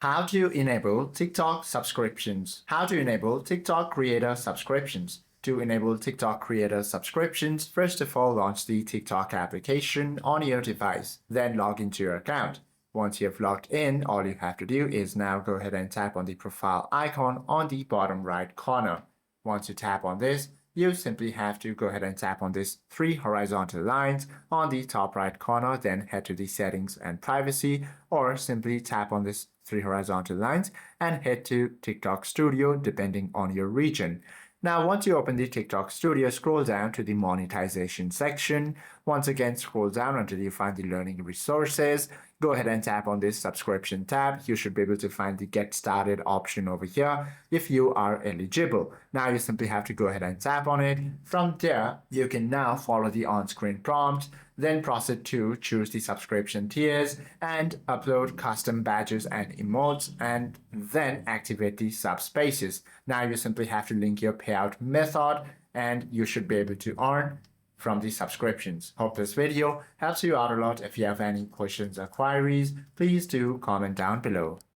How to enable TikTok subscriptions. How to enable TikTok creator subscriptions. To enable TikTok creator subscriptions, first of all, launch the TikTok application on your device. Then log into your account. Once you've logged in, all you have to do is now go ahead and tap on the profile icon on the bottom right corner. Once you tap on this, you simply have to go ahead and tap on these three horizontal lines on the top right corner, then head to the settings and privacy, or simply tap on these three horizontal lines and head to TikTok Studio depending on your region. Now, once you open the TikTok Studio, scroll down to the monetization section. Once again, scroll down until you find the learning resources. Go ahead and tap on this subscription tab. You should be able to find the get started option over here if you are eligible. Now you simply have to go ahead and tap on it. From there, you can now follow the on-screen prompt, then proceed to choose the subscription tiers and upload custom badges and emotes, and then activate the subspaces. Now you simply have to link your payout method and you should be able to earn from the subscriptions. Hope this video helps you out a lot. If you have any questions or queries, please do comment down below.